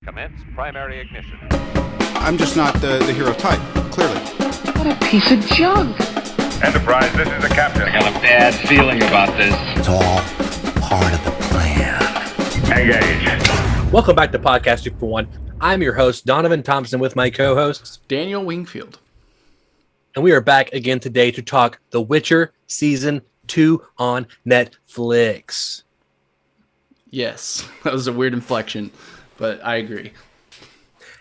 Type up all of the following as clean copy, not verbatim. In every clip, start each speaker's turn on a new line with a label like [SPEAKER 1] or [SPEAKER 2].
[SPEAKER 1] Commence primary ignition.
[SPEAKER 2] I'm just not the hero type, clearly.
[SPEAKER 3] What a piece of junk.
[SPEAKER 4] Enterprise, this is the captain.
[SPEAKER 5] I got a bad feeling about this.
[SPEAKER 6] It's all part of the plan.
[SPEAKER 4] Engage.
[SPEAKER 7] Welcome back to Podcast 2 for 1. I'm your host, Donovan Thompson, with my co-host,
[SPEAKER 8] Daniel Wingfield.
[SPEAKER 7] and we are back again today to talk The Witcher Season 2 on Netflix.
[SPEAKER 8] Yes, that was a weird inflection, but I agree.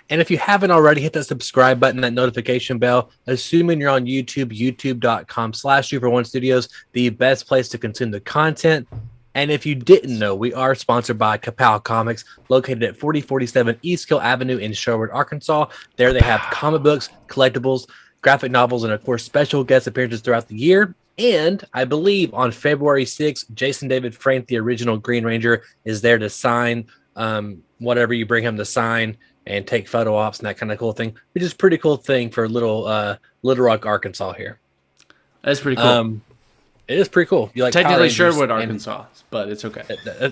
[SPEAKER 7] And if you haven't already, hit that subscribe button, that notification bell. Assuming you're on YouTube, youtube.com/2for1 Studios, the best place to consume the content. And if you didn't know, we are sponsored by Kapow Comics, located at 4047 East Hill Avenue in Sherwood, Arkansas. There they have comic books, collectibles, graphic novels, and of course, special guest appearances throughout the year. And I believe on February 6th, Jason David Frank, the original Green Ranger, is there to sign whatever you bring him to sign and take photo ops and that kind of cool thing, which is a pretty cool thing for Little Rock, Arkansas here.
[SPEAKER 8] That's pretty cool.
[SPEAKER 7] It is pretty cool. You like
[SPEAKER 8] technically Sherwood, Arkansas, but it's okay.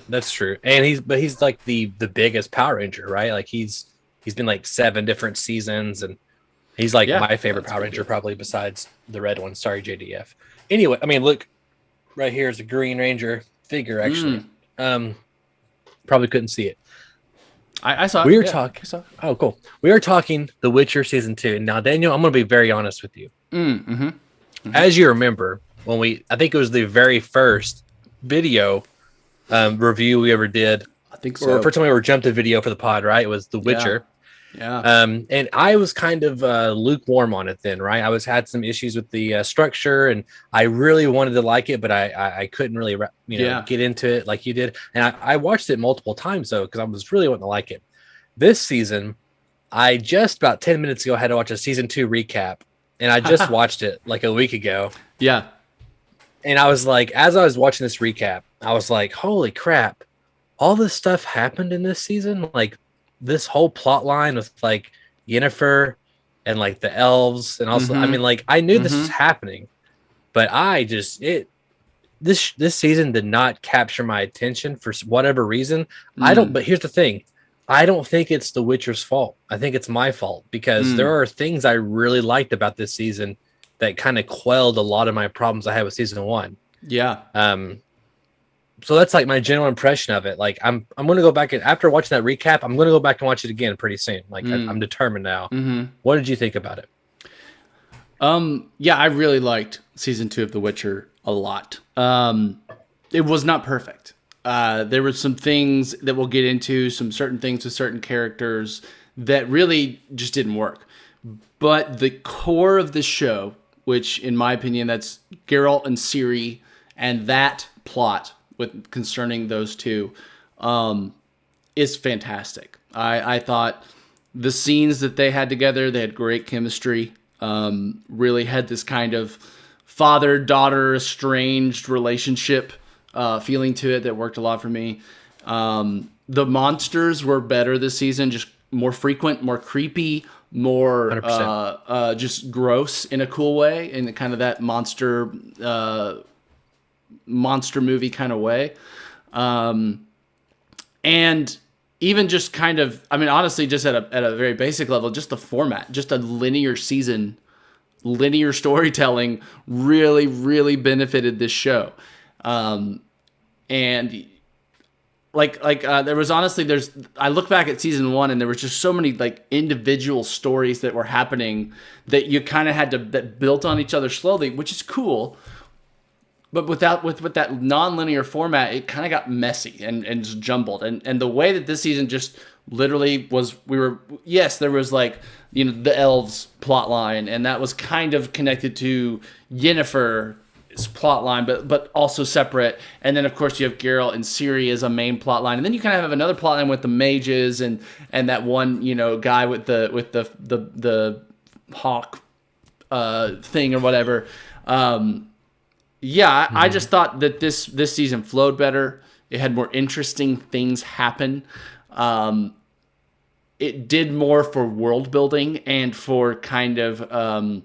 [SPEAKER 7] That's true. And he's like the biggest Power Ranger, right? Like he's been like 7 different seasons, and he's like my favorite Power Ranger, probably besides the red one. Sorry, JDF. Anyway, I mean, look, right here is a Green Ranger figure, actually. Probably couldn't see it.
[SPEAKER 8] I saw it.
[SPEAKER 7] We are talking. Oh, cool. We are talking The Witcher Season 2. Now, Daniel, I'm going to be very honest with you. As you remember, when I think it was the very first video review we ever did.
[SPEAKER 8] I think so.
[SPEAKER 7] Or first time we ever jumped a video for the pod, right? It was The Witcher.
[SPEAKER 8] Yeah.
[SPEAKER 7] And I was kind of lukewarm on it then, right? had some issues with the structure, and I really wanted to like it, but I couldn't really, get into it like you did. And I watched it multiple times though, because I was really wanting to like it. This season, I just about 10 minutes ago had to watch a season 2 recap, and I just watched it like a week ago.
[SPEAKER 8] Yeah.
[SPEAKER 7] And I was like, as I was watching this recap, I was like, holy crap, all this stuff happened in this season? Like, this whole plot line with like Yennefer and like the elves, and also I mean, like, I knew this was happening, but this season did not capture my attention for whatever reason. But here's the thing, I don't think it's The Witcher's fault. I think it's my fault, because there are things I really liked about this season that kind of quelled a lot of my problems I had with season 1.
[SPEAKER 8] Yeah.
[SPEAKER 7] So that's like my general impression of it. Like I'm going to go back, and after watching that recap, I'm going to go back and watch it again pretty soon. Like I'm determined now. What did you think about it?
[SPEAKER 8] Yeah, I really liked season 2 of The Witcher a lot. It was not perfect. There were some things that we'll get into, some certain things with certain characters that really just didn't work. But the core of the show, which in my opinion, that's Geralt and Ciri, and that plot concerning those two, is fantastic. I thought the scenes that they had together, they had great chemistry. Really had this kind of father-daughter estranged relationship feeling to it that worked a lot for me. The monsters were better this season, just more frequent, more creepy, more just gross in a cool way, in kind of that monster movie kind of way. And even just kind of, I mean, honestly, just at a very basic level, just the format, just a linear season, linear storytelling really, really benefited this show. And there was honestly, I look back at season 1, and there was just so many like individual stories that were happening that you kind of had to, that built on each other slowly, which is cool. But with that non-linear format, it kind of got messy and just jumbled. And the way that this season just literally was, there was like, the elves plot line, and that was kind of connected to Yennefer's plot line, but also separate. And then of course you have Geralt and Ciri as a main plot line. And then you kind of have another plot line with the mages and that one, guy with the hawk thing or whatever. I just thought that this season flowed better. It had more interesting things happen. It did more for world building and for kind of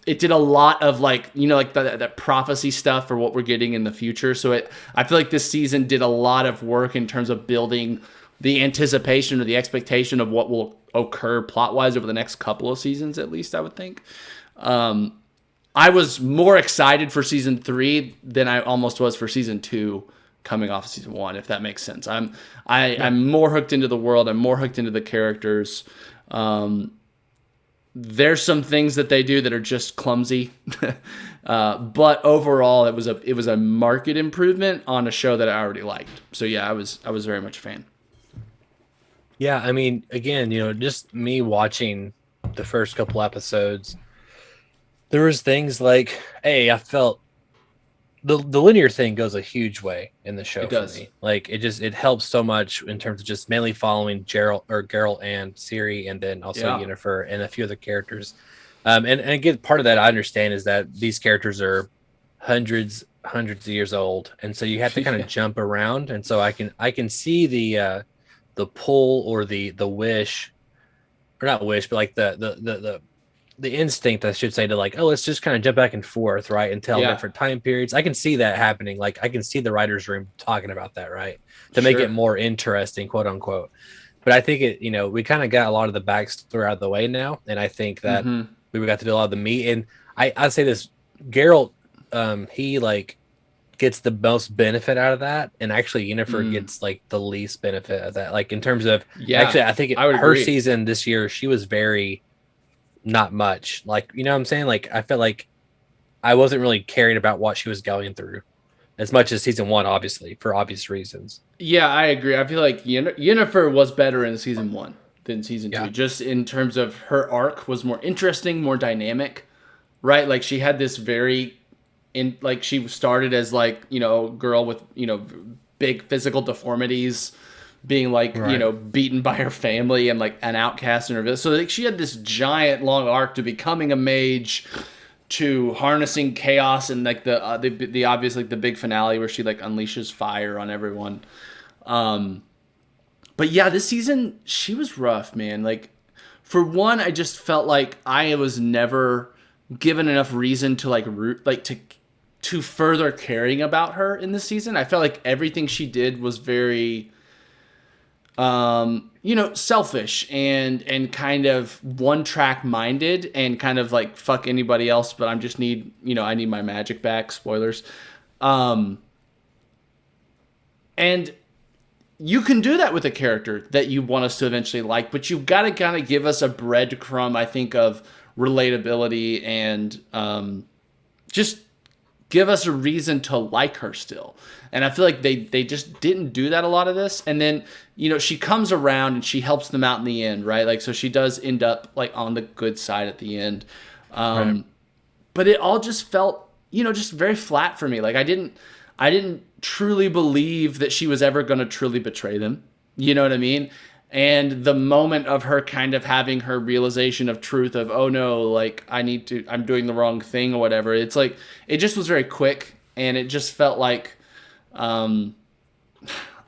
[SPEAKER 8] it did a lot of like that prophecy stuff for what we're getting in the future. So I feel like this season did a lot of work in terms of building the anticipation or the expectation of what will occur plot wise over the next couple of seasons, at least I would think. I was more excited for season 3 than I almost was for season 2 coming off of season 1, if that makes sense. I'm more hooked into the world. I'm more hooked into the characters. There's some things that they do that are just clumsy, but overall, it was a marked improvement on a show that I already liked. So yeah, I was very much a fan.
[SPEAKER 7] Yeah, I mean, again, just me watching the first couple episodes, there was things like, hey, I felt the linear thing goes a huge way in the show for me. Like it helps so much in terms of just mainly following Geralt and Ciri, and then also Yennefer and a few other characters. And again, part of that I understand is that these characters are hundreds of years old, and so you have to kind of jump around. And so I can see the pull or the wish, or not wish, but like the instinct, I should say, to like, let's just kind of jump back and forth, right, and tell different time periods. I can see that happening. Like I can see the writer's room talking about that, right, to make it more interesting, quote unquote. But I think we kind of got a lot of the backstory out of the way now, and I think that we got to do a lot of the meat. And I say this, Geralt, he like gets the most benefit out of that, and actually Yennefer gets like the least benefit of that. Like in terms of actually, I think her agree. Season this year, she was very not much. Like, what I'm saying? Like, I felt like I wasn't really caring about what she was going through as much as season 1, obviously, for obvious reasons.
[SPEAKER 8] Yeah, I agree. I feel like Yennefer was better in season 1 than season 2. Just in terms of her arc was more interesting, more dynamic, right? Like she had this like she started as like, a girl with, big physical deformities, being like, beaten by her family and like an outcast in her village. So like she had this giant long arc to becoming a mage, to harnessing chaos, and like the obvious, like the big finale where she like unleashes fire on everyone. But yeah, this season she was rough, man. Like for one, I just felt like I was never given enough reason to like root, like to further caring about her in this season. I felt like everything she did was very selfish and kind of one track minded, and kind of like fuck anybody else, but I need my magic back. Spoilers. And you can do that with a character that you want us to eventually like, but you've got to kind of give us a breadcrumb, I think, of relatability and just give us a reason to like her still. And I feel like they just didn't do that a lot of this. And then, she comes around and she helps them out in the end, right? Like, so she does end up like on the good side at the end. Right. But it all just felt, just very flat for me. Like I didn't truly believe that she was ever going to truly betray them. You know what I mean? And the moment of her kind of having her realization of truth of, oh no, like I'm doing the wrong thing or whatever. It's like, it just was very quick, and it just felt like,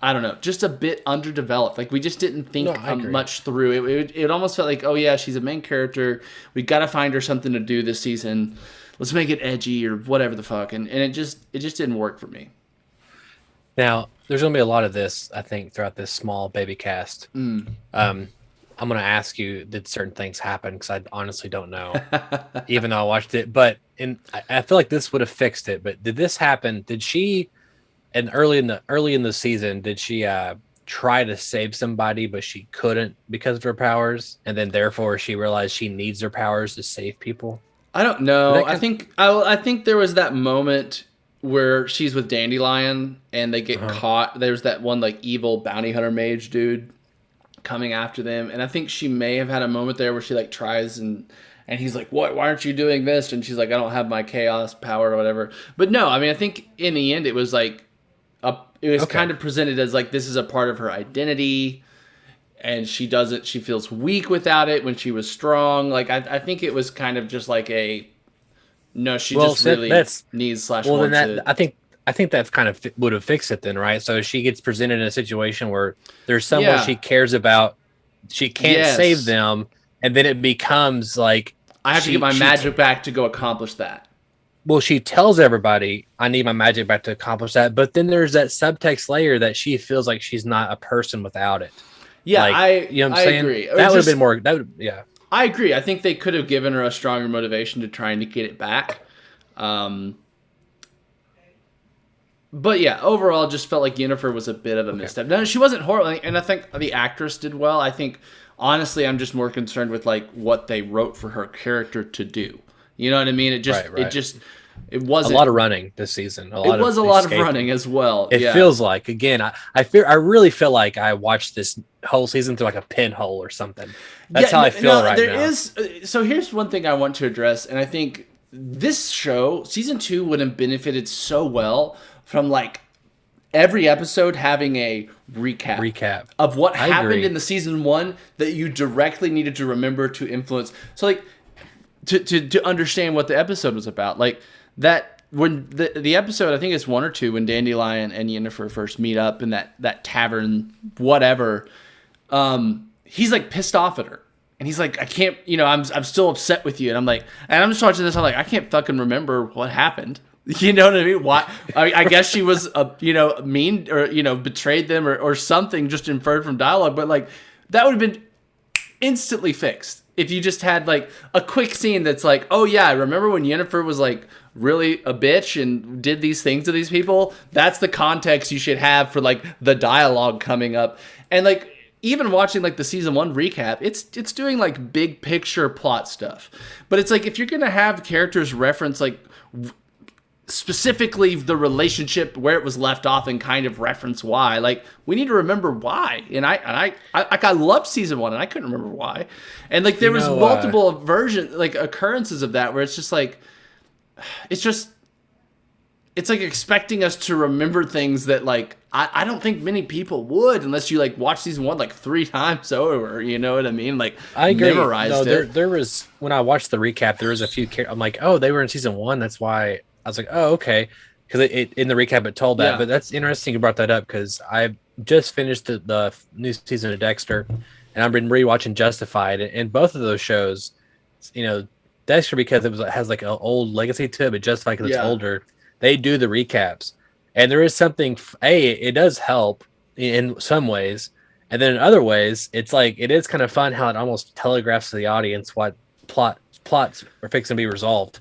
[SPEAKER 8] I don't know, just a bit underdeveloped. Like we just didn't think much through it. It almost felt like, oh yeah, she's a main character. We got to find her something to do this season. Let's make it edgy or whatever the fuck. And it just didn't work for me.
[SPEAKER 7] Now, there's going to be a lot of this, I think, throughout this small baby cast. I'm going to ask you, did certain things happen? Because I honestly don't know, even though I watched it. But I feel like this would have fixed it. But did this happen? Did she, and early in the season, did she try to save somebody, but she couldn't because of her powers, and then therefore she realized she needs her powers to save people?
[SPEAKER 8] I don't know. I think there was that moment where she's with Dandelion and they get caught. There's that one like evil bounty hunter mage dude coming after them, and I think she may have had a moment there where she like tries and he's like, "What? Why aren't you doing this?" And she's like, "I don't have my chaos power or whatever." But no, I mean, I think in the end it was like kind of presented as like this is a part of her identity, and she feels weak without it when she was strong. Like I think it was kind of just like just really needs /
[SPEAKER 7] well,
[SPEAKER 8] wants
[SPEAKER 7] then
[SPEAKER 8] it.
[SPEAKER 7] I think that's kind of would have fixed it then, right? So she gets presented in a situation where there's someone she cares about, she can't save them, and then it becomes like
[SPEAKER 8] I have to get my magic back to go accomplish that.
[SPEAKER 7] Well, she tells everybody, I need my magic back to accomplish that. But then there's that subtext layer that she feels like she's not a person without it.
[SPEAKER 8] Yeah,
[SPEAKER 7] Like, you know what I'm
[SPEAKER 8] I
[SPEAKER 7] saying?
[SPEAKER 8] agree. Or
[SPEAKER 7] That would have
[SPEAKER 8] just-
[SPEAKER 7] been more. That would, yeah.
[SPEAKER 8] I agree. I think they could have given her a stronger motivation to trying to get it back. But yeah, overall, just felt like Yennefer was a bit of a misstep. No, she wasn't horrible, and I think the actress did well. I think, honestly, I'm just more concerned with like what they wrote for her character to do. You know what I mean? It just,
[SPEAKER 7] Right.
[SPEAKER 8] it wasn't
[SPEAKER 7] A lot of running this season.
[SPEAKER 8] It was a lot of running as well.
[SPEAKER 7] It
[SPEAKER 8] yeah.
[SPEAKER 7] feels like, again, I really feel like I watched this whole season through like a pinhole or something. That's how I feel right now.
[SPEAKER 8] So here's one thing I want to address, and I think this show, season 2, would have benefited so well from like every episode having a recap of what happened in the season 1 that you directly needed to remember to influence. So like to understand what the episode was about, like that when the episode, I think it's 1 or 2, when Dandelion and Yennefer first meet up in that tavern, whatever. He's like pissed off at her, and he's like, I can't, I'm still upset with you, and I'm just watching this, I'm like, I can't fucking remember what happened. You know what I mean? Why? I guess she was, mean or betrayed them or something, just inferred from dialogue. But like that would have been instantly fixed if you just had like a quick scene that's like, oh yeah, I remember when Yennefer was like really a bitch and did these things to these people. That's the context you should have for like the dialogue coming up. And like even watching like the season 1 recap, it's doing like big picture plot stuff. But it's like if you're gonna have characters reference like specifically the relationship where it was left off and kind of reference why, like we need to remember why. And I loved season 1 and I couldn't remember why. And like there was multiple versions, like occurrences of that where it's just like it's like expecting us to remember things that like I don't think many people would unless you like watch season 1 like 3 times over. You know what I mean? Like
[SPEAKER 7] I agree.
[SPEAKER 8] Memorized it.
[SPEAKER 7] There was, when I watched the recap, there was a few. I'm like, oh, they were in season 1. That's why I was like, oh, okay, because it in the recap it told that.
[SPEAKER 8] Yeah.
[SPEAKER 7] But that's interesting you brought that up because I just finished the new season of Dexter, and I've been rewatching Justified, and both of those shows, Dexter because it has like an old legacy to it, but Justified because it's older. They do the recaps, and there is something. It does help in some ways, and then in other ways, it's like it is kind of fun how it almost telegraphs to the audience what plots are fixing to be resolved.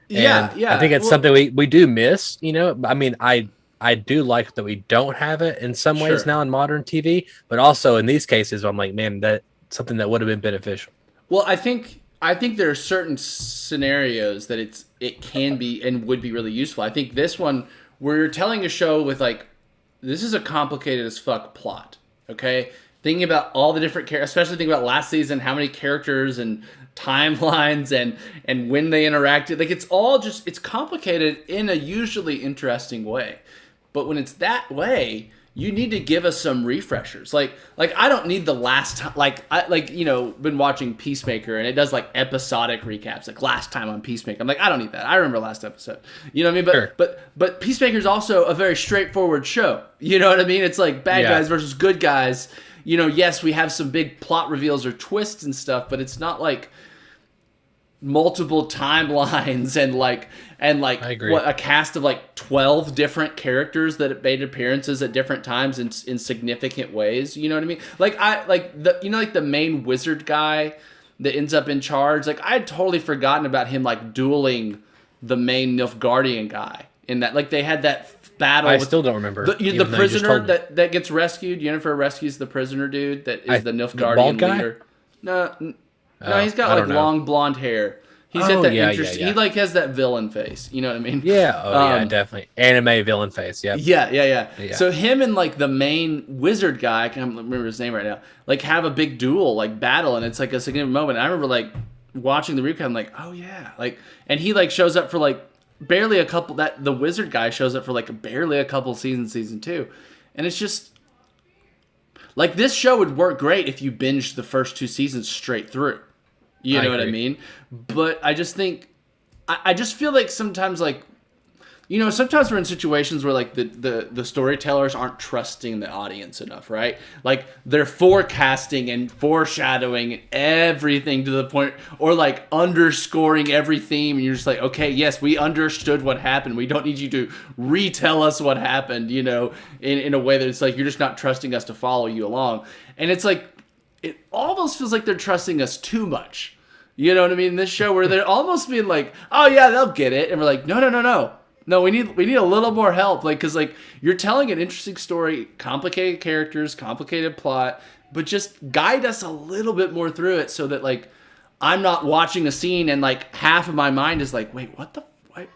[SPEAKER 8] Yeah.
[SPEAKER 7] I think it's something we do miss. I mean, I do like that we don't have it in some ways now in modern TV, but also in these cases, I'm like, man, that's something that would have been beneficial.
[SPEAKER 8] Well, I think there are certain scenarios that it can be and would be really useful. I think this one, where you're telling a show with like, this is a complicated as fuck plot. Okay, thinking about all the different characters, especially thinking about last season, how many characters and timelines and when they interacted. Like it's complicated in a usually interesting way, but when it's that way, you need to give us some refreshers. Like I don't need the last time. Been watching Peacemaker and it does like episodic recaps. Like last time on Peacemaker, I'm like, I don't need that. I remember last episode. You know what I mean? But Peacemaker's also a very straightforward show. You know what I mean? It's like bad guys versus good guys. Yes, we have some big plot reveals or twists and stuff, but it's not like multiple timelines and
[SPEAKER 7] I agree.
[SPEAKER 8] what a cast of like 12 different characters that made appearances at different times in significant ways. You know what I mean? Like the main wizard guy that ends up in charge. Like I had totally forgotten about him like dueling the main Nilfgaardian guy in that. Like they had that battle.
[SPEAKER 7] I still don't remember
[SPEAKER 8] the prisoner that gets rescued. Yennefer rescues the prisoner dude that is the Nilfgaardian
[SPEAKER 7] bald guy?
[SPEAKER 8] leader. No, he's got like long blonde hair. He's got that interesting. He like has that villain face. You know what I mean?
[SPEAKER 7] Yeah, definitely anime villain face.
[SPEAKER 8] Yeah. So him and like the main wizard guy, I can't remember his name right now, like have a big duel, like battle, and it's like a significant moment. And I remember like watching the recap, I'm like, oh yeah, like, and he like shows up for like barely a couple. That the wizard guy shows up for like barely a couple seasons, season 2, and it's just like this show would work great if you binged the first 2 seasons straight through. You know what I mean? But I just think, I just feel like sometimes like sometimes we're in situations where like the storytellers aren't trusting the audience enough, right? Like they're forecasting and foreshadowing everything to the point, or like underscoring every theme, and you're just like, okay, yes, we understood what happened. We don't need you to retell us what happened, in a way that it's like you're just not trusting us to follow you along. And it's like, it almost feels like they're trusting us too much. You know what I mean? This show where they're almost being like, oh yeah, they'll get it. And we're like, no, we need a little more help. Like, cause like you're telling an interesting story, complicated characters, complicated plot, but just guide us a little bit more through it so that like, I'm not watching a scene and like half of my mind is like, wait, what the,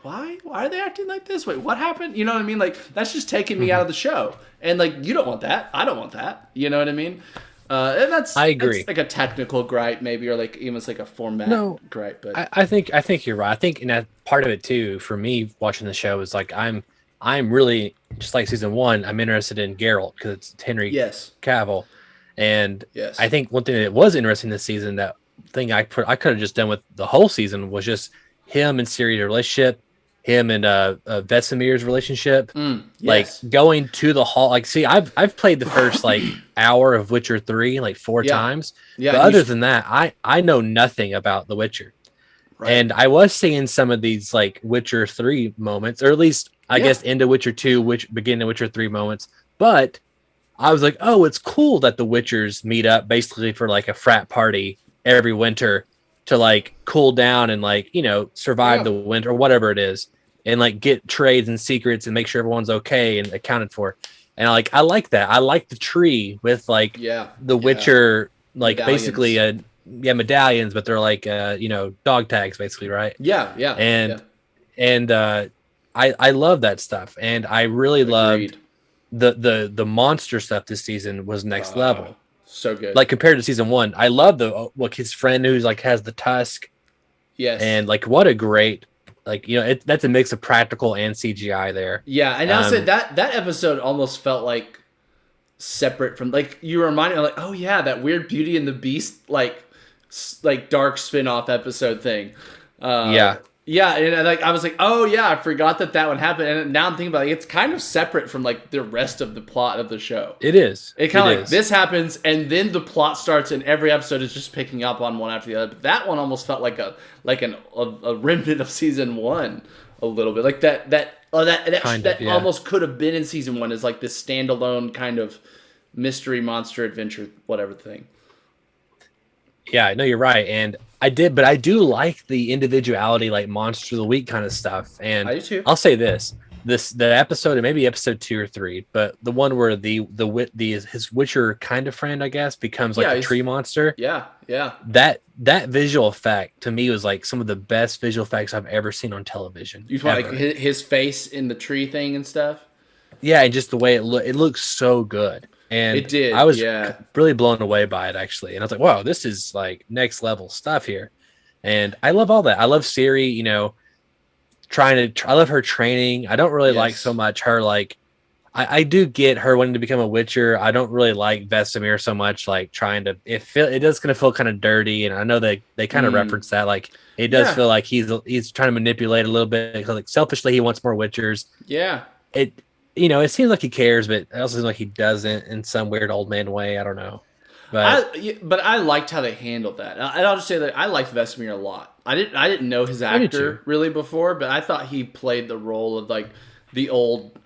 [SPEAKER 8] why are they acting like this? Wait, what happened? You know what I mean? Like that's just taking me out of the show. And like, you don't want that. I don't want that. You know what I mean? And I agree. That's like a technical gripe, maybe, or like even it's like a format gripe. But
[SPEAKER 7] I think you're right. I think, and that part of it too, for me watching the show is like I'm really, just like season 1. I'm interested in Geralt because it's Henry Cavill, and I think one thing that was interesting this season, that thing I could have just done with the whole season, was just him and Ciri's relationship, him and Vesemir's relationship, like going to the hall. Like, see, I've played the first like hour of Witcher 3 like 4 times. Yeah, but other than that, I know nothing about The Witcher. Right. And I was seeing some of these like Witcher 3 moments, or at least I guess into Witcher 2, which begin to Witcher 3 moments. But I was like, oh, it's cool that the Witchers meet up basically for like a frat party every winter to like cool down and like, survive the winter or whatever it is, and like get trades and secrets and make sure everyone's okay and accounted for. And I like that. I like the tree with like the Witcher, like medallions. Basically medallions, but they're like dog tags basically, right? And I love that stuff, and I really loved the monster stuff this season was next level.
[SPEAKER 8] So good.
[SPEAKER 7] Like compared to season 1, I love his friend who's like has the tusk. Yes. And like what a great, like, that's a mix of practical and CGI there.
[SPEAKER 8] Yeah, and I said that episode almost felt like separate from, like, you reminded me like, oh yeah, that weird Beauty and the Beast like dark spin-off episode thing. Yeah, and like I was like, oh yeah, I forgot that would happen, and now I'm thinking about it, it's kind of separate from like the rest of the plot of the show.
[SPEAKER 7] It is.
[SPEAKER 8] It kind of like this happens, and then the plot starts, and every episode is just picking up on one after the other. But that one almost felt like a remnant of season 1 a little bit, like that almost could have been in season 1 as like this standalone kind of mystery monster adventure whatever thing.
[SPEAKER 7] Yeah, no, you're right, and I do like the individuality, like monster of the week kind of stuff. And
[SPEAKER 8] I do too.
[SPEAKER 7] I'll say the episode, and maybe episode 2 or 3, but the one where his Witcher kind of friend, I guess, becomes like a tree monster.
[SPEAKER 8] Yeah.
[SPEAKER 7] That visual effect to me was like some of the best visual effects I've ever seen on television.
[SPEAKER 8] You like his face in the tree thing and stuff.
[SPEAKER 7] Yeah, and just the way it looks so good. And
[SPEAKER 8] it did.
[SPEAKER 7] I was really blown away by it, actually. And I was like, wow, this is like next level stuff here. And I love all that. I love Ciri, I love her training. I don't really like so much her, like, I do get her wanting to become a Witcher. I don't really like Vesemir so much, like trying to, it does kind of feel kind of dirty. And I know they kind of reference that. Like, it does feel like he's trying to manipulate a little bit. Like, selfishly, he wants more Witchers.
[SPEAKER 8] Yeah.
[SPEAKER 7] It seems like he cares, but it also seems like he doesn't in some weird old man way. I don't know. But
[SPEAKER 8] I liked how they handled that. And I'll just say that I liked Vesemir a lot. I didn't know his actor really before, but I thought he played the role of like the old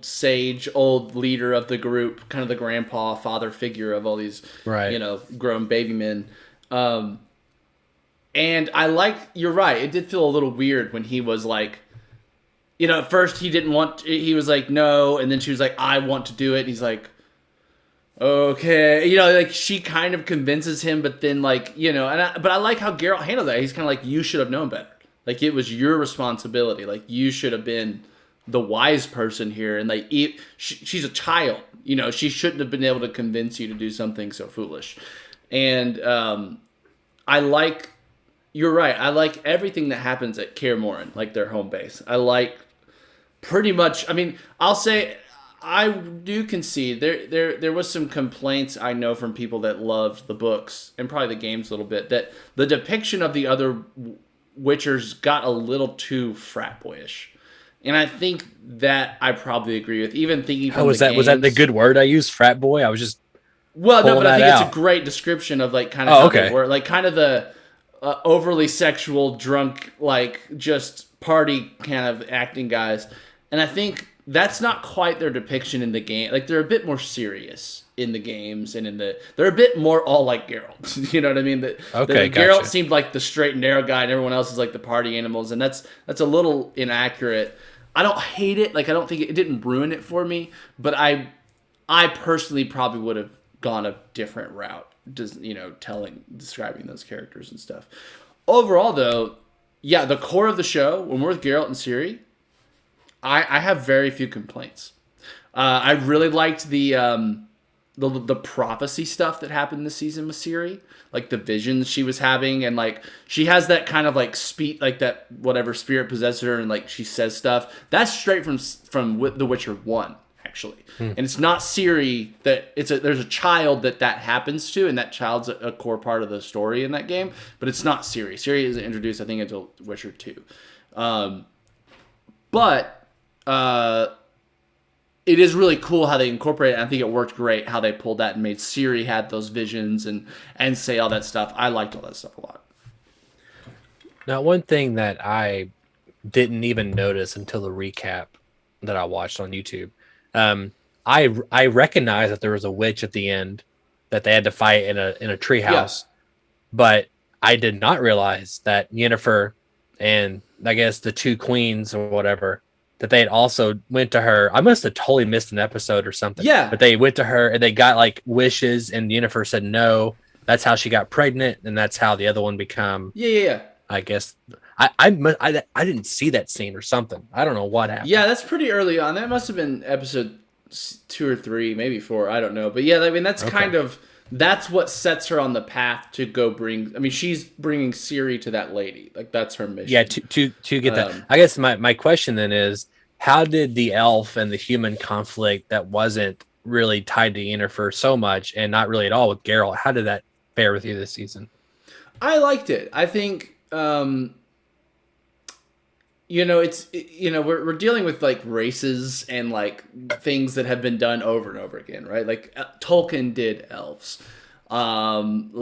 [SPEAKER 8] sage, old leader of the group, kind of the grandpa, father figure of all these, grown baby men. And you're right. It did feel a little weird when he was like, at first he was like, no. And then she was like, I want to do it. And he's like, okay. Like she kind of convinces him, but then like, but I like how Geralt handled that. He's kind of like, you should have known better. Like it was your responsibility. Like you should have been the wise person here. And like, she's a child, she shouldn't have been able to convince you to do something so foolish. And you're right. I like everything that happens at Kaer Morhen, like their home base. I like pretty much. I mean, I'll say I do concede there was some complaints I know from people that loved the books and probably the games a little bit, that the depiction of the other Witchers got a little too frat boyish. And I think that I probably agree with, even thinking from
[SPEAKER 7] Oh, was
[SPEAKER 8] the
[SPEAKER 7] that the
[SPEAKER 8] games.
[SPEAKER 7] good word I used? Frat boy. I was just
[SPEAKER 8] Well, no,
[SPEAKER 7] pulling
[SPEAKER 8] but I
[SPEAKER 7] that
[SPEAKER 8] think it's
[SPEAKER 7] out.
[SPEAKER 8] a great description of like kind of
[SPEAKER 7] Oh,
[SPEAKER 8] how
[SPEAKER 7] okay.
[SPEAKER 8] they were, like kind of the overly sexual, drunk, like just party kind of acting guys. And I think that's not quite their depiction in the game. Like they're a bit more serious in the games, and they're a bit more all like Geralt. You know what I mean?
[SPEAKER 7] Okay,
[SPEAKER 8] Geralt
[SPEAKER 7] gotcha.
[SPEAKER 8] seemed like the straight and narrow guy, and everyone else is like the party animals, and that's a little inaccurate. I don't hate it. Like I don't think it didn't ruin it for me, but I personally probably would have gone a different route, just describing those characters and stuff. Overall, though, yeah, the core of the show, when we're with Geralt and Ciri, I have very few complaints. I really liked the prophecy stuff that happened this season with Ciri, like the visions she was having, and like she has that kind of like like that whatever spirit possesses her, and like she says stuff. That's straight from The Witcher 1. Actually, and it's not Ciri that there's a child that happens to, and that child's a core part of the story in that game, but it's not Ciri. Ciri is introduced, I think, into Witcher 2. But it is really cool how they incorporate it. I think it worked great how they pulled that and made Ciri had those visions and say all that stuff. I liked all that stuff a lot.
[SPEAKER 7] Now, one thing that I didn't even notice until the recap that I watched on YouTube. I recognized that there was a witch at the end that they had to fight in a treehouse, but I did not realize that Yennefer and I guess the two queens or whatever that they had also went to her. I must have totally missed an episode or something.
[SPEAKER 8] Yeah,
[SPEAKER 7] but they went to her and they got like wishes, and Yennefer said no. That's how she got pregnant, and that's how the other one become.
[SPEAKER 8] Yeah.
[SPEAKER 7] I guess I didn't see that scene or something. I don't know what happened.
[SPEAKER 8] Yeah, that's pretty early on. That must have been episode 2 or 3, maybe 4. I don't know. But yeah, I mean, that's kind of, that's what sets her on the path to go bring. I mean, she's bringing Ciri to that lady. Like that's her mission.
[SPEAKER 7] Yeah, to get that. I guess my question then is, how did the elf and the human conflict that wasn't really tied to Yennefer so much and not really at all with Geralt, how did that fare with you this season?
[SPEAKER 8] I liked it. I think we're dealing with like races and like things that have been done over and over again, right? Like Tolkien did elves, and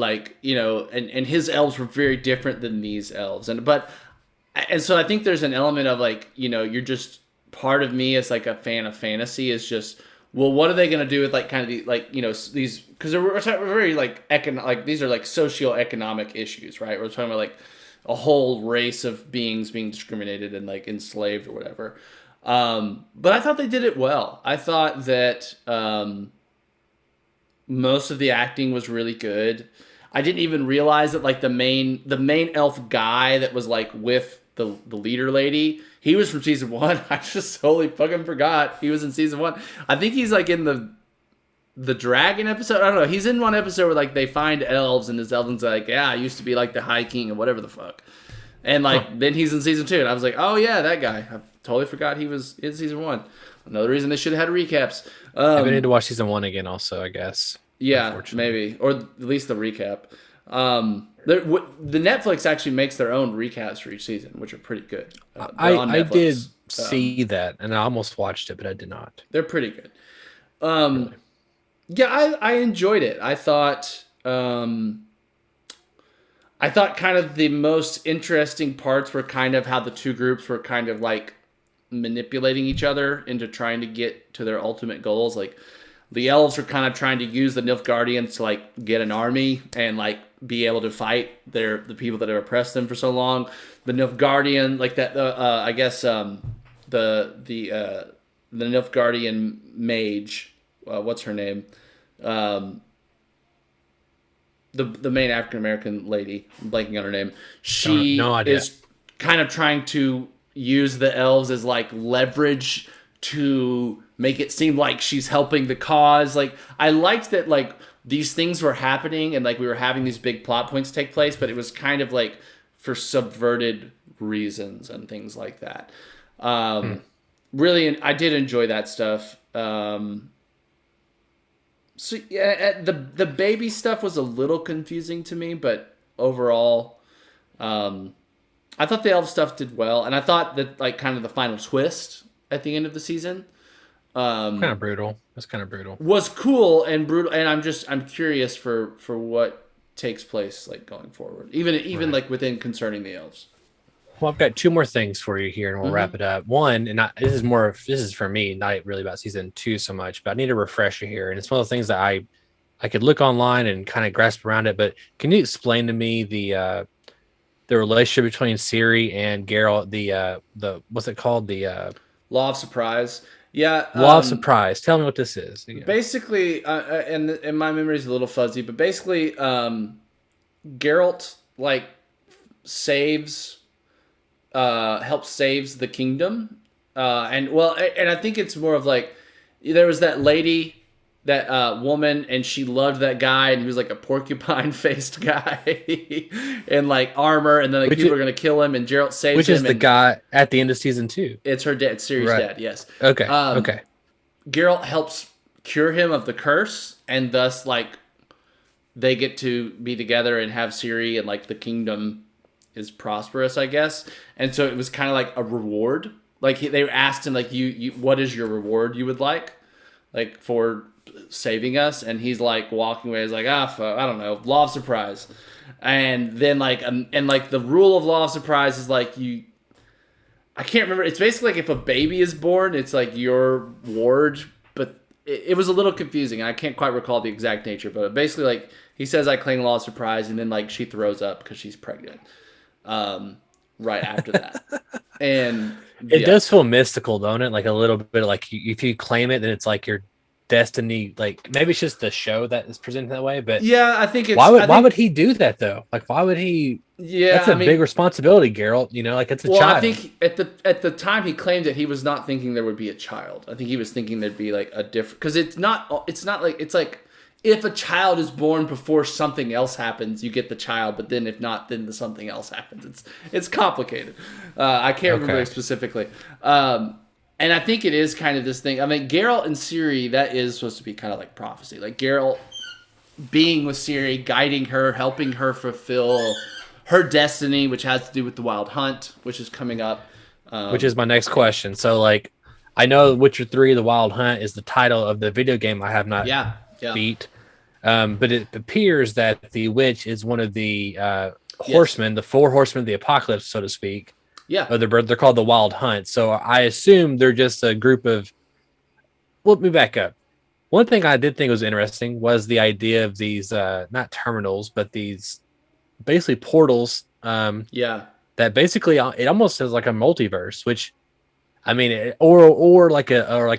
[SPEAKER 8] his elves were very different than these elves, and so I think there's an element of like, you're just part of me as like a fan of fantasy is just, well, what are they going to do with like kind of these, because we're very like like these are like socioeconomic issues, right? We're talking about like a whole race of beings being discriminated and like enslaved or whatever. But I thought they did it well. I thought that most of the acting was really good. I didn't even realize that like the main elf guy that was like with the leader lady, he was from season 1. I just totally fucking forgot he was in season 1. I think he's like in the dragon episode. I don't know. He's in one episode where like they find elves, and this elven's like, yeah, I used to be like the High King and whatever the fuck. And like then he's in season 2, and I was like, oh yeah, that guy. I totally forgot he was in season 1. Another reason they should have had recaps.
[SPEAKER 7] I need to watch season 1 again, also, I guess.
[SPEAKER 8] Yeah, maybe, or at least the recap. The Netflix actually makes their own recaps for each season, which are pretty good.
[SPEAKER 7] I did see that, and I almost watched it, but I did not.
[SPEAKER 8] They're pretty good. Really? Yeah, I enjoyed it. I thought kind of the most interesting parts were kind of how the two groups were kind of like manipulating each other into trying to get to their ultimate goals. Like the elves are kind of trying to use the Nilfgaardians to like get an army and like be able to fight the people that have oppressed them for so long. The Nilfgaardian, like that, I guess the Nilfgaardian mage, what's her name? The main African American lady, I'm blanking on her name. She
[SPEAKER 7] no idea.
[SPEAKER 8] is kind of trying to use the elves as like leverage to make it seem like she's helping the cause. Like I liked that like these things were happening and like we were having these big plot points take place, but it was kind of like for subverted reasons and things like that. Really, I did enjoy that stuff. So yeah, the baby stuff was a little confusing to me, but overall, I thought the elf stuff did well, and I thought that like kind of the final twist at the end of the season
[SPEAKER 7] Kind of brutal. That's kind of brutal.
[SPEAKER 8] was cool and brutal. And I'm curious for what takes place like going forward, even like within concerning the elves.
[SPEAKER 7] Well, I've got two more things for you here, and we'll wrap it up. One, and this is for me, not really about season 2 so much, but I need a refresher here. And it's one of the things that I could look online and kind of grasp around it. But can you explain to me the relationship between Ciri and Geralt? The what's it called? The
[SPEAKER 8] Law of surprise. Yeah.
[SPEAKER 7] Law of surprise. Tell me what this is. Yeah.
[SPEAKER 8] Basically, and my memory is a little fuzzy, but basically, Geralt like helps saves the kingdom, and I think it's more of like there was that lady, that woman, and she loved that guy, and he was like a porcupine faced guy in like armor, and then like people are gonna kill him, and Geralt saves him.
[SPEAKER 7] Which is the guy at the end of season 2.
[SPEAKER 8] It's her dad, Ciri's dad. Yes.
[SPEAKER 7] Okay. Okay.
[SPEAKER 8] Geralt helps cure him of the curse, and thus like they get to be together and have Ciri, and like the kingdom is prosperous, I guess. And so it was kind of like a reward. Like they asked him like, you what is your reward you would like for saving us? And he's like walking away. He's like, I don't know, law of surprise. And then like and like the rule of law of surprise is like I can't remember. It's basically like if a baby is born, it's like your ward, but it was a little confusing. I can't quite recall the exact nature, but basically like he says, I claim law of surprise, and then like she throws up because she's pregnant. Right after that. And
[SPEAKER 7] it does feel mystical, don't it? Like a little bit of like if you claim it, then it's like your destiny. Like maybe it's just the show that is presented that way. But
[SPEAKER 8] yeah, I think it's
[SPEAKER 7] why would he do that though? Like why would he?
[SPEAKER 8] Yeah,
[SPEAKER 7] that's a big responsibility, Geralt. You know, like it's a child.
[SPEAKER 8] I think at the time he claimed it, he was not thinking there would be a child. I think he was thinking there'd be like a different, because it's not like it's like if a child is born before something else happens, you get the child, but then if not, then something else happens. It's complicated. I can't remember specifically. And I think it is kind of this thing. I mean, Geralt and Ciri, that is supposed to be kind of like prophecy. Like Geralt being with Ciri, guiding her, helping her fulfill her destiny, which has to do with the Wild Hunt, which is coming up.
[SPEAKER 7] Which is my next question. So, like, I know Witcher 3, The Wild Hunt is the title of the video game I have not beat. But it appears that the witch is one of the horsemen, the 4 horsemen of the apocalypse, so to speak.
[SPEAKER 8] Yeah.
[SPEAKER 7] Or they're called the Wild Hunt. So I assume they're just a group of... Well, let me back up. One thing I did think was interesting was the idea of these, not terminals, but these basically portals. That basically, it almost is like a multiverse, which... I mean, or like a kind of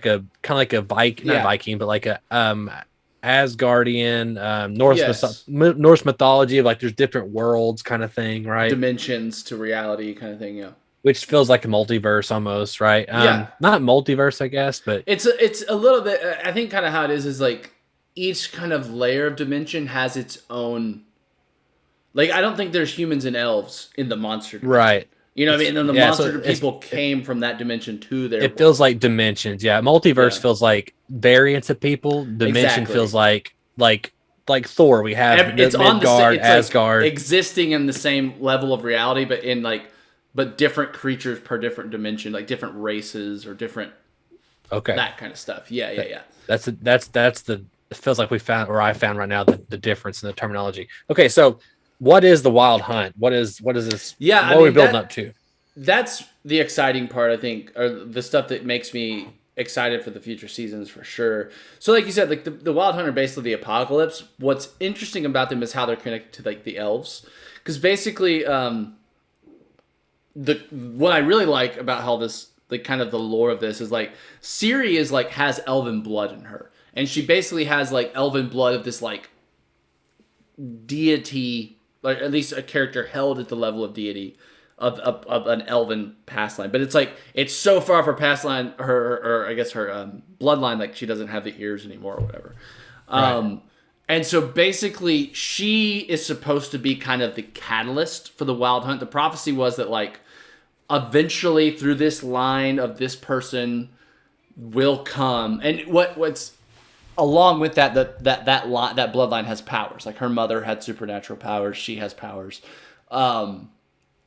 [SPEAKER 7] like a Viking, not Viking, but like a Asgardian, Norse mythology of like there's different worlds kind of thing, right?
[SPEAKER 8] Dimensions to reality kind of thing, yeah.
[SPEAKER 7] Which feels like a multiverse almost, right? Not multiverse, I guess, but
[SPEAKER 8] it's a little bit. I think kind of how it is like each kind of layer of dimension has its own. Like I don't think there's humans and elves in the monster dimension.
[SPEAKER 7] Right.
[SPEAKER 8] You know what I mean? And the monster people came from that dimension to their
[SPEAKER 7] It feels like dimensions. Yeah. Multiverse feels like variants of people. Dimension feels like Thor. We have Midgard, Asgard.
[SPEAKER 8] Like existing in the same level of reality, but different creatures per different dimension, like different races or different that kind of stuff. Yeah.
[SPEAKER 7] That's the it feels like we found, or I found right now, the difference in the terminology. Okay, so what is the Wild Hunt? What is this?
[SPEAKER 8] Yeah,
[SPEAKER 7] what are we building up to?
[SPEAKER 8] That's the exciting part, I think, or the stuff that makes me excited for the future seasons for sure. So, like you said, like the Wild Hunt are basically the apocalypse. What's interesting about them is how they're connected to like the elves, because basically, what I really like about how this, like, kind of the lore of this is like Ciri is like has elven blood in her, and she basically has like elven blood of this like deity. Like at least a character held at the level of deity of an elven past line, but it's like it's so far from past line, her I guess her bloodline, like she doesn't have the ears anymore or whatever. Right. And so basically, she is supposed to be kind of the catalyst for the Wild Hunt. The prophecy was that like eventually through this line of this person will come, and what's along with that bloodline has powers. Like her mother had supernatural powers. She has powers. And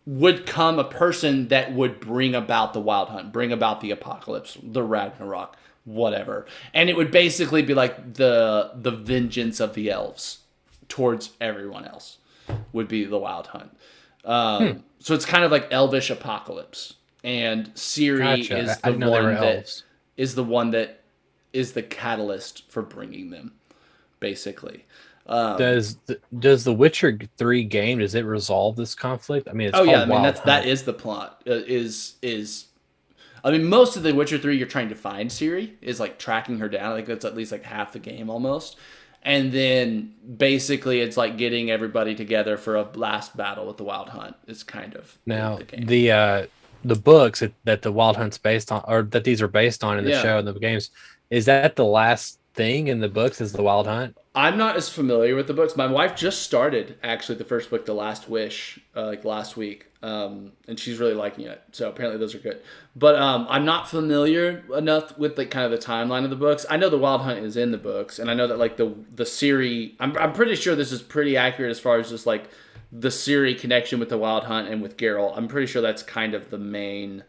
[SPEAKER 8] would come a person that would bring about the Wild Hunt, bring about the apocalypse, the Ragnarok, whatever. And it would basically be like the vengeance of the elves towards everyone else would be the Wild Hunt. So it's kind of like elvish apocalypse. And Ciri
[SPEAKER 7] Gotcha.
[SPEAKER 8] is
[SPEAKER 7] I
[SPEAKER 8] the
[SPEAKER 7] didn't know they were
[SPEAKER 8] one that
[SPEAKER 7] elves.
[SPEAKER 8] is the one that is the catalyst for bringing them, basically.
[SPEAKER 7] Does the Witcher 3 game, does it resolve this conflict? I mean, it's
[SPEAKER 8] Oh yeah, I
[SPEAKER 7] called
[SPEAKER 8] mean
[SPEAKER 7] Wild
[SPEAKER 8] that
[SPEAKER 7] Hunt.
[SPEAKER 8] is the plot. I mean, most of the Witcher 3, you're trying to find Ciri, is like tracking her down. I think that's at least like half the game almost. And then basically it's like getting everybody together for a last battle with the Wild Hunt. It's kind of
[SPEAKER 7] Now
[SPEAKER 8] the game.
[SPEAKER 7] the books that the Wild Hunt's based on, or that these are based on in the
[SPEAKER 8] Yeah.
[SPEAKER 7] show and the games, is that the last thing in the books is the Wild Hunt?
[SPEAKER 8] I'm not as familiar with the books. My wife just started actually the first book, The Last Wish, like last week, and she's really liking it. So apparently those are good. But I'm not familiar enough with like kind of the timeline of the books. I know the Wild Hunt is in the books, and I know that like the Ciri. I'm pretty sure this is pretty accurate as far as just like the Ciri connection with the Wild Hunt and with Geralt. I'm pretty sure that's kind of the main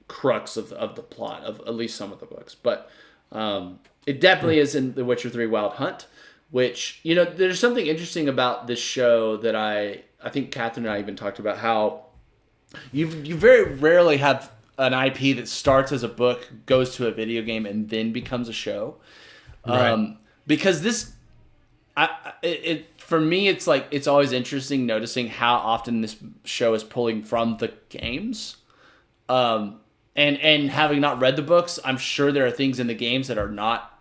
[SPEAKER 8] crux of the plot of at least some of the books, but. It definitely is in The Witcher 3 Wild Hunt, which, you know, there's something interesting about this show that I think Catherine and I even talked about, how you very rarely have an IP that starts as a book, goes to a video game, and then becomes a show.
[SPEAKER 7] Right.
[SPEAKER 8] Because this, for me, it's like, it's always interesting noticing how often this show is pulling from the games. And having not read the books, I'm sure there are things in the games that are not.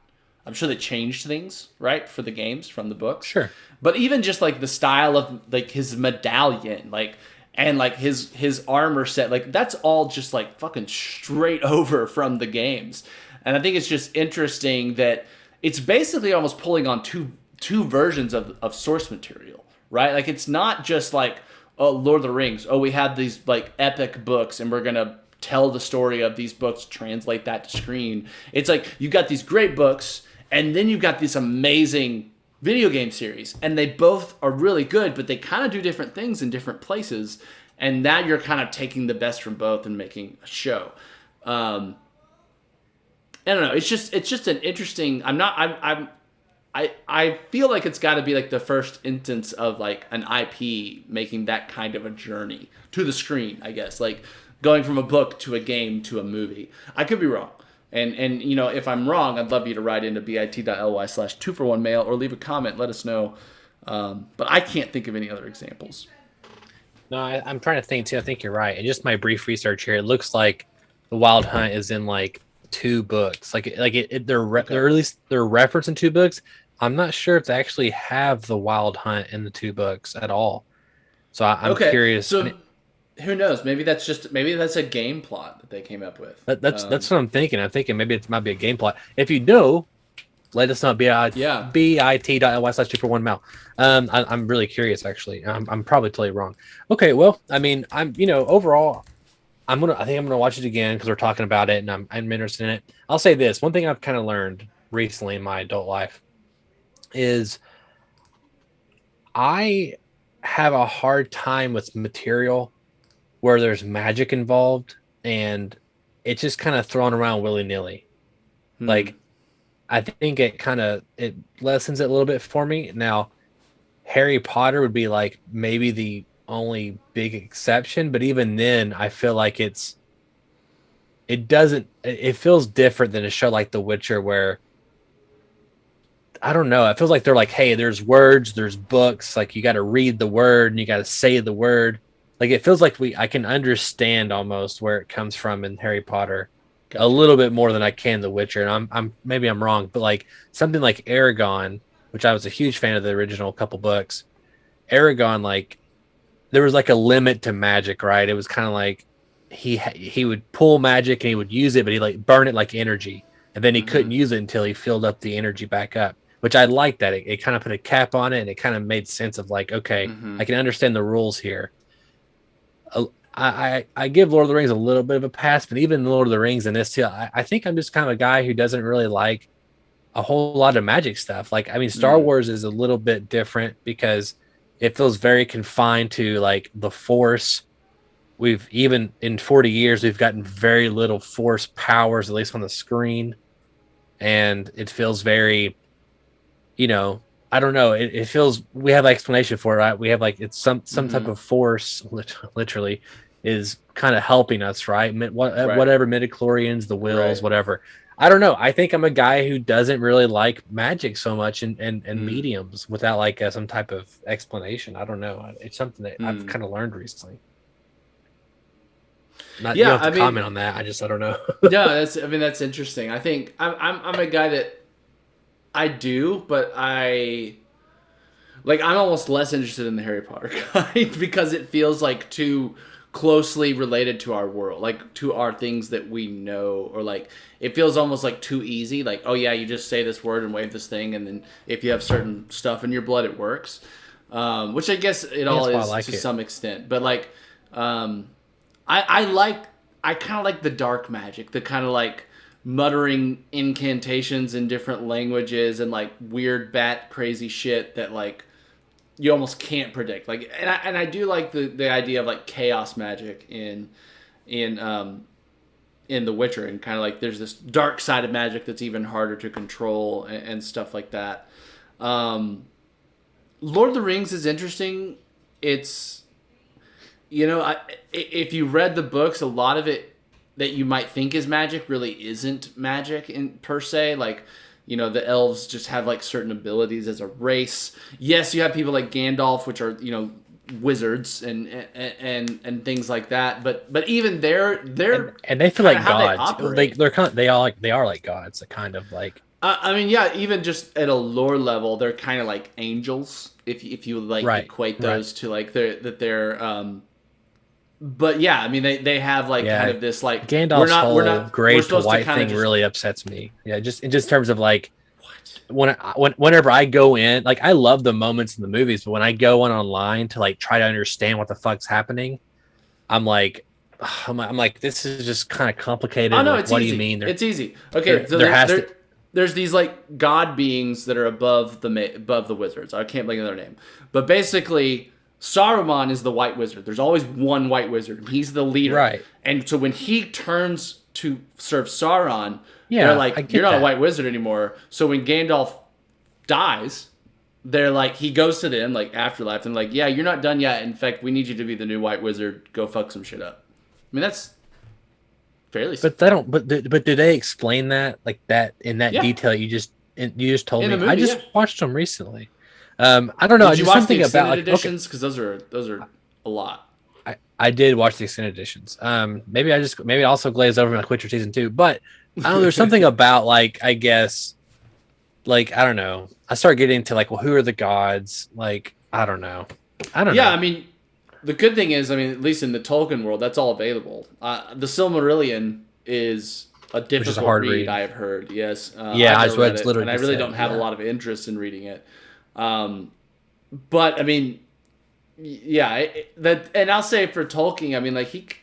[SPEAKER 8] I'm sure they changed things, right, for the games from the books.
[SPEAKER 7] Sure.
[SPEAKER 8] But even just like the style of like his medallion, like, and like his armor set, like that's all just like fucking straight over from the games. And I think it's just interesting that it's basically almost pulling on two versions of source material, right? Like it's not just like, oh, Lord of the Rings. Oh, we have these like epic books and we're gonna tell the story of these books, translate that to screen. It's like you got these great books, and then you've got this amazing video game series, and they both are really good, but they kind of do different things in different places. And now you're kind of taking the best from both and making a show. I don't know. It's just an interesting. I feel like it's got to be like the first instance of like an IP making that kind of a journey to the screen, I guess, like going from a book to a game to a movie. I could be wrong. And you know, if I'm wrong, I'd love you to write into bit.ly/2for1mail or leave a comment. Let us know. But I can't think of any other examples.
[SPEAKER 7] No, I'm trying to think too. I think you're right. And just my brief research here, it looks like the Wild Hunt is in like 2 books. They're at least they're referenced in 2 books. I'm not sure if they actually have the Wild Hunt in the 2 books at all. So I'm curious.
[SPEAKER 8] So who knows? Maybe that's a game plot that they came up with.
[SPEAKER 7] That's what I'm thinking. I'm thinking maybe it might be a game plot. If you know, let us know. bit.ly/2for1mail. I'm really curious, actually. I'm probably totally wrong. Okay, well, I mean, overall, I think I'm gonna watch it again because we're talking about it, and I'm interested in it. I'll say this: one thing I've kind of learned recently in my adult life is I have a hard time with material where there's magic involved and it's just kind of thrown around willy-nilly. Like, I think it lessens it a little bit for me. Now, Harry Potter would be like maybe the only big exception, but even then I feel like it feels different than a show like The Witcher, where I don't know, it feels like they're like, hey, there's words, there's books, like you got to read the word and you got to say the word. Like it feels like I can understand almost where it comes from in Harry Potter. Gotcha. A little bit more than I can The Witcher, and I'm maybe I'm wrong, but like something like Aragon, which I was a huge fan of the original couple books. Aragon, like there was like a limit to magic, right? It was kind of like he would pull magic and he would use it, but he like burn it like energy, and then he couldn't use it until he filled up the energy back up. Which I liked that it kind of put a cap on it, and it kind of made sense of like, okay, I can understand the rules here. I give Lord of the Rings a little bit of a pass, but even Lord of the Rings and this too, I think I'm just kind of a guy who doesn't really like a whole lot of magic stuff. Like, I mean, Star Wars is a little bit different because it feels very confined to like the Force. We've even in 40 years we've gotten very little Force powers, at least on the screen, and it feels very, you know, I don't know. It feels we have an explanation for it, right? We have like it's some type of force, literally, is kind of helping us, right?
[SPEAKER 8] Right.
[SPEAKER 7] Whatever midichlorians, the wills,
[SPEAKER 8] Right.
[SPEAKER 7] whatever. I don't know. I think I'm a guy who doesn't really like magic so much and mediums without like some type of explanation. I don't know. It's something that I've kind of learned recently. Not, you don't have to comment on that. I don't know.
[SPEAKER 8] No, that's interesting. I think I'm a guy that I do, but I'm almost less interested in the Harry Potter kind because it feels like too closely related to our world, like to our things that we know, or like it feels almost like too easy. Like, oh yeah, you just say this word and wave this thing, and then if you have certain stuff in your blood, it works. Which I guess it all is to some extent, but like, I kind of like the dark magic, the kind of like muttering incantations in different languages and like weird bat crazy shit that like you almost can't predict. Like, and I do like the idea of like chaos magic in The Witcher, and kind of like there's this dark side of magic that's even harder to control and stuff like that. Lord of the Rings is interesting. It's, if you read the books, a lot of it that you might think is magic really isn't magic in per se. Like, the elves just have like certain abilities as a race. Yes, you have people like Gandalf, which are, wizards and things like that. But even they're
[SPEAKER 7] and they feel like gods. They are like gods. Kind of like.
[SPEAKER 8] Even just at a lore level, they're kind of like angels. If you like equate those to like they're. But yeah, they have like kind of this like
[SPEAKER 7] Gandalf's whole gray to white thing really upsets me. Yeah, just in terms of like whenever I go in, like I love the moments in the movies, but when I go online to like try to understand what the fuck's happening, I'm like, this is just kind of complicated.
[SPEAKER 8] Oh no,
[SPEAKER 7] like,
[SPEAKER 8] it's
[SPEAKER 7] what
[SPEAKER 8] easy.
[SPEAKER 7] do you mean?
[SPEAKER 8] It's easy. Okay, so there's these like god beings that are above the wizards. I can't think of their name, but basically Saruman is the white wizard. There's always one white wizard. He's the leader.
[SPEAKER 7] Right.
[SPEAKER 8] And so when he turns to serve Sauron, they're like, you're not a white wizard anymore. So when Gandalf dies, they're like, he goes to them, like, afterlife, and like, yeah, you're not done yet. In fact, we need you to be the new white wizard. Go fuck some shit up. That's fairly simple.
[SPEAKER 7] But they don't, but do they explain that, like that, in that detail you just told me?
[SPEAKER 8] Movie,
[SPEAKER 7] I just watched them recently. I don't know.
[SPEAKER 8] Did you watch
[SPEAKER 7] something
[SPEAKER 8] the extended
[SPEAKER 7] about
[SPEAKER 8] editions? Because those are a lot.
[SPEAKER 7] I did watch the extended editions. Maybe I also glazed over my Witcher season 2, but I don't know. There's something about like, I guess, like, I don't know. I start getting into like, well, who are the gods? Like, I don't know.
[SPEAKER 8] Yeah, the good thing is, at least in the Tolkien world, that's all available. The Silmarillion is a difficult read, I have heard. Yes.
[SPEAKER 7] I've read it,
[SPEAKER 8] and I really don't have a lot of interest in reading it. But and I'll say for Tolkien,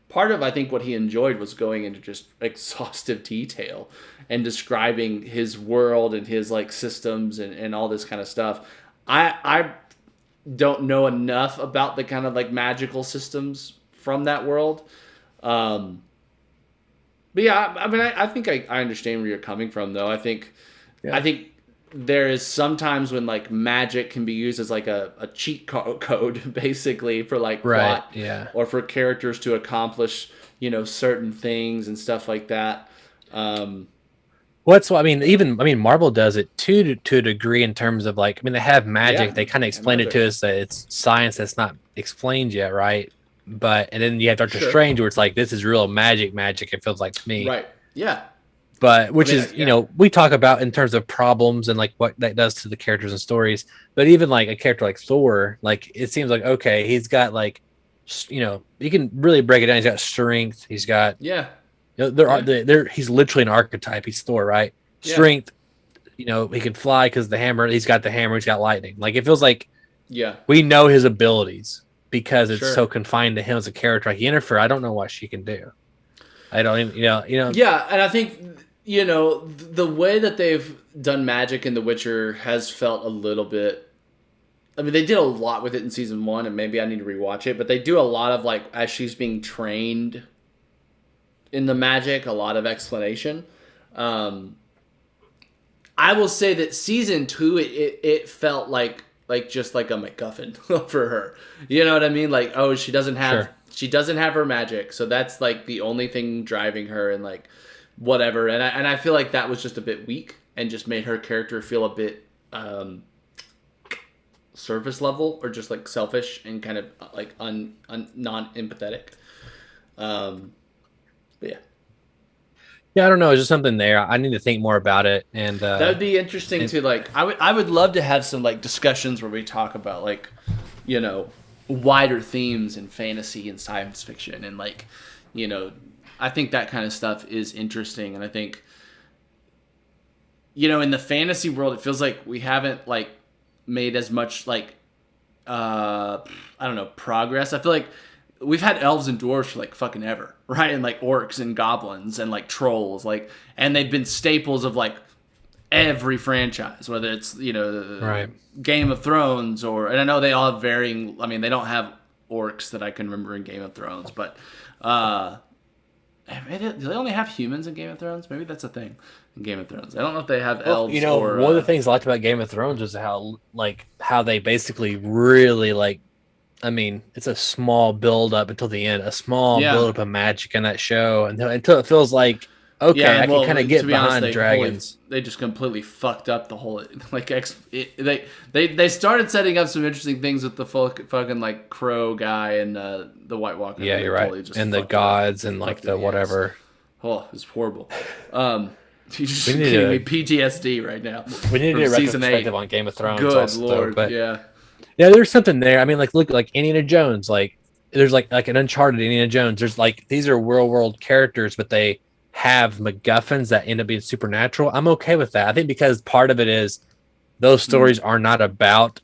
[SPEAKER 8] part of I think what he enjoyed was going into just exhaustive detail and describing his world and his like systems and all this kind of stuff. I don't know enough about the kind of like magical systems from that world. But yeah, I think I understand where you're coming from though. I think there is sometimes when like magic can be used as like a cheat code basically for like plot, or for characters to accomplish certain things and stuff like that.
[SPEAKER 7] Marvel does it too to a degree in terms of like, they have magic. They kind of explain it to us that it's science that's not explained yet, right? And then you have Doctor Strange where it's like, this is real magic. It feels like to me,
[SPEAKER 8] right? Yeah.
[SPEAKER 7] But we talk about in terms of problems and like what that does to the characters and stories. But even like a character like Thor, like it seems like, okay, he's got like, you can really break it down. He's got strength. He's got he's literally an archetype. He's Thor, right? Strength. He can fly because the hammer. He's got the hammer. He's got lightning. Like it feels like we know his abilities because it's so confined to him as a character. Like Yennefer, I don't know what she can do. I don't even
[SPEAKER 8] Yeah, and I think the way that they've done magic in The Witcher has felt a little bit I mean, they did a lot with it in season 1, and maybe I need to rewatch it. But they do a lot of like as she's being trained in the magic, a lot of explanation. I will say that season 2, it felt like just like a MacGuffin for her. You know what I mean? Like, oh, she doesn't have her magic, so that's like the only thing driving her, and like whatever. And I feel like that was just a bit weak, and just made her character feel a bit surface level, or just like selfish and kind of like non-empathetic. But yeah.
[SPEAKER 7] Yeah, I don't know. It's just something there. I need to think more about it, and
[SPEAKER 8] that would be interesting to like. I would love to have some like discussions where we talk about like, you know, wider themes in fantasy and science fiction, and like, you know, I think that kind of stuff is interesting, and I think, you know, in the fantasy world, it feels like we haven't like made as much like, I don't know, progress. I feel like we've had elves and dwarves for like fucking ever, right? And like orcs and goblins and like trolls, like, and they've been staples of like every franchise, whether it's, you know,
[SPEAKER 7] right.
[SPEAKER 8] Game of Thrones, or, and I know they all have varying, I mean, they don't have orcs that I can remember in Game of Thrones, but do they only have humans in Game of Thrones? Maybe that's a thing in Game of Thrones. I don't know if they have elves.
[SPEAKER 7] You know,
[SPEAKER 8] or,
[SPEAKER 7] one of the things I liked about Game of Thrones was how they basically really like, I mean, it's a small build up until the end, a small build up of magic in that show until it feels like, okay, I can kind of get behind dragons.
[SPEAKER 8] They just completely fucked up the whole, like, they started setting up some interesting things with the fucking like crow guy and the White Walker.
[SPEAKER 7] Yeah, you're right. And the gods and like the whatever.
[SPEAKER 8] Oh, it's horrible. You just gave me PTSD right now.
[SPEAKER 7] We need to do a retrospective on Game of Thrones.
[SPEAKER 8] Good
[SPEAKER 7] also,
[SPEAKER 8] lord,
[SPEAKER 7] but
[SPEAKER 8] yeah,
[SPEAKER 7] there's something there. I mean, like, look, like Indiana Jones, like there's like an Uncharted Indiana Jones. There's like, these are real world characters, but they have MacGuffins that end up being supernatural. I'm okay with that. I think because part of it is those stories are not about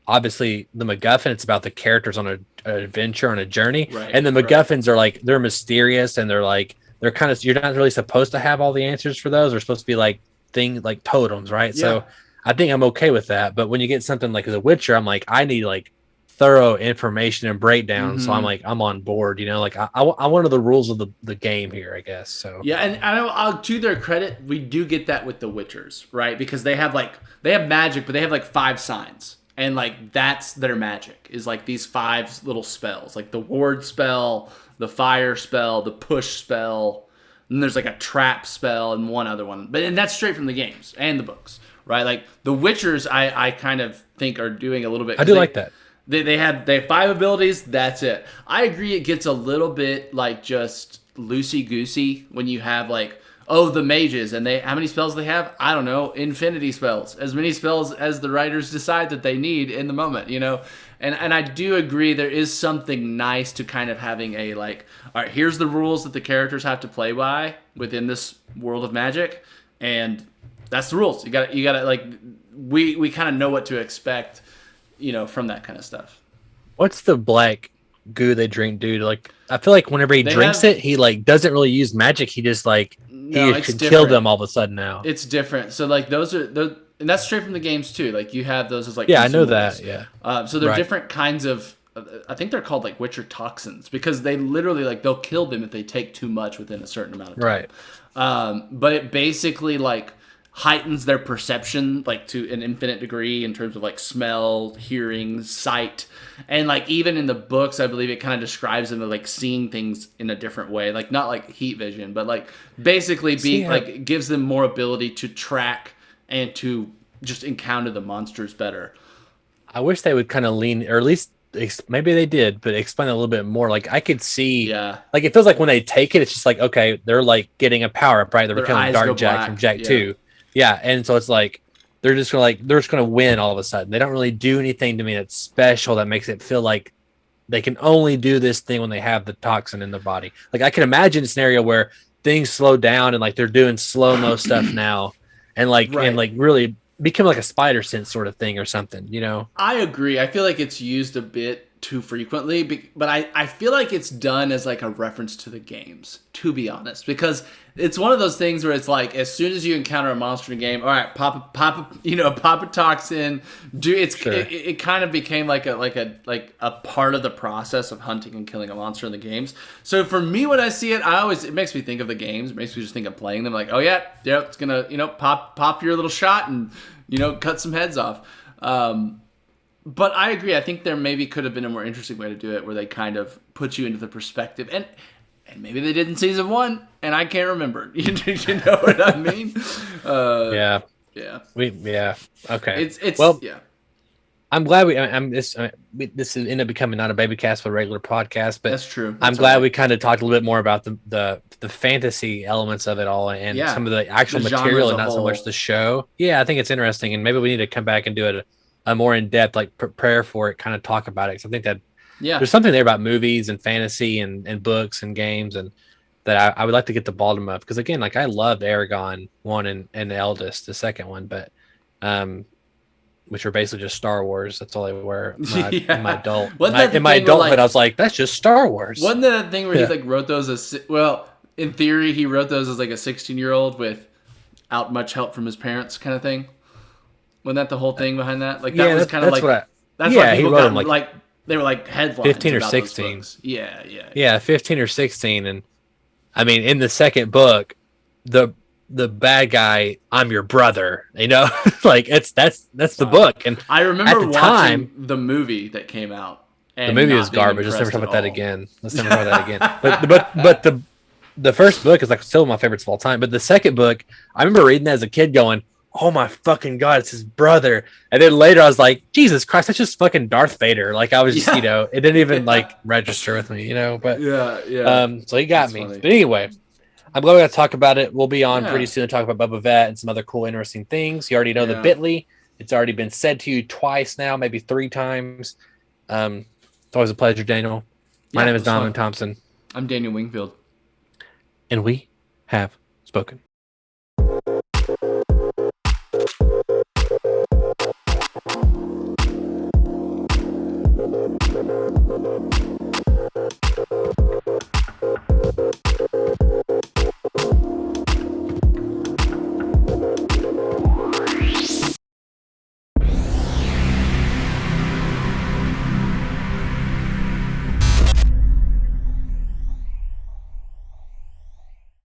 [SPEAKER 7] obviously the MacGuffin. It's about the characters on an adventure, on a journey. Right, and the MacGuffins are like, they're mysterious, and they're kind of, you're not really supposed to have all the answers for those. They're supposed to be like things like totems, right? Yeah. So I think I'm okay with that. But when you get something like The Witcher, I'm like, I need like thorough information and breakdown. Mm-hmm. So I'm like, I'm on board, you know, like I wanted the rules of the game here, I guess. So
[SPEAKER 8] yeah, and I'll to their credit, we do get that with the Witchers, right? Because they have magic, but they have like 5 signs, and like that's their magic, is like these 5 little spells, like the ward spell, the fire spell, the push spell, and there's like a trap spell and one other one, and that's straight from the games and the books, right? Like the Witchers, I kind of think are doing a little bit.
[SPEAKER 7] I do like that.
[SPEAKER 8] They have 5 abilities. That's it. I agree. It gets a little bit like just loosey goosey when you have like, oh, the mages, and how many spells they have? I don't know. Infinity spells, as many spells as the writers decide that they need in the moment, you know. And I do agree there is something nice to kind of having a like, all right, here's the rules that the characters have to play by within this world of magic, and that's the rules. You got to like, we kind of know what to expect, you know, from that kind of stuff.
[SPEAKER 7] What's the black goo they drink, dude? Like, I feel like whenever he drinks it, he like doesn't really use magic. He just like he can kill them all of a sudden now.
[SPEAKER 8] It's different. So like those, and that's straight from the games too. Like you have those as like
[SPEAKER 7] I know that. Yeah.
[SPEAKER 8] So they're different kinds of. I think they're called like Witcher toxins, because they literally like they'll kill them if they take too much within a certain amount of time.
[SPEAKER 7] Right.
[SPEAKER 8] But it basically like heightens their perception like to an infinite degree in terms of like smell, hearing, sight, and like even in the books I believe it kind of describes them as like seeing things in a different way, like not like heat vision, but like basically being like gives them more ability to track and to just encounter the monsters better.
[SPEAKER 7] I wish they would kind of lean, or at least maybe they did, but explain a little bit more. Like I could see, like it feels like when they take it, it's just like, okay, they're like getting a power up, right? They're becoming Dark Jack from Jack 2. Yeah, and so it's like they're just gonna win all of a sudden. They don't really do anything to me that's special that makes it feel like they can only do this thing when they have the toxin in their body. Like I can imagine a scenario where things slow down and like they're doing slow-mo stuff now, and like and like really become like a spider sense sort of thing or something, you know?
[SPEAKER 8] I agree. I feel like it's used a bit too frequently, but I feel like it's done as like a reference to the games, to be honest, because It's one of those things where it's like, as soon as you encounter a monster in a game, all right, pop a toxin. It kind of became like a part of the process of hunting and killing a monster in the games. So for me, when I see it, it makes me think of the games. It makes me just think of playing them. Like, oh yeah, it's gonna pop your little shot and cut some heads off. But I agree. I think there maybe could have been a more interesting way to do it, where they kind of put you into the perspective and maybe they did in season 1, and I can't remember. You know what I mean?
[SPEAKER 7] Yeah. Okay.
[SPEAKER 8] It's yeah.
[SPEAKER 7] I'm glad this ended up becoming not a baby cast but a regular podcast. But
[SPEAKER 8] that's true.
[SPEAKER 7] I'm glad we kind of talked a little bit more about the fantasy elements of it all and some of the actual material and not so much the show. Yeah, I think it's interesting, and maybe we need to come back and do it a more in depth, like prepare for it, kind of talk about it. Because I think that. Yeah, there's something there about movies and fantasy and books and games and that I would like to get the bottom of, because again, like I loved Aragon 1 and the Eldest, the second one, but which are basically just Star Wars. That's all they were in my adult. In my adulthood, I was like, that's just Star Wars.
[SPEAKER 8] Wasn't that a thing where he wrote those as in theory he wrote those as like a 16-year-old without much help from his parents, kind of thing? Wasn't that the whole thing behind that? Like that was kind of like that's why people got like. They were like headlines
[SPEAKER 7] 15 or 16.
[SPEAKER 8] Yeah,
[SPEAKER 7] 15 or 16. And I mean, in the second book, the bad guy, I'm your brother, like that's the book. And
[SPEAKER 8] I remember watching the movie that came out. And
[SPEAKER 7] the movie was garbage. Let's never talk about that again. But the first book is like still my favorites of all time. But the second book, I remember reading that as a kid going, oh my fucking God, it's his brother. And then later I was like, Jesus Christ, that's just fucking Darth Vader. Like I was just, it didn't even like register with me, but so he got me. Funny. But anyway, I'm glad we got to talk about it. We'll be on pretty soon to talk about Boba Fett and some other cool, interesting things. You already know the Bitly. It's already been said to you twice now, maybe 3 times. It's always a pleasure, Daniel. My name is Donovan Thompson.
[SPEAKER 8] I'm Daniel Wingfield.
[SPEAKER 7] And we have spoken.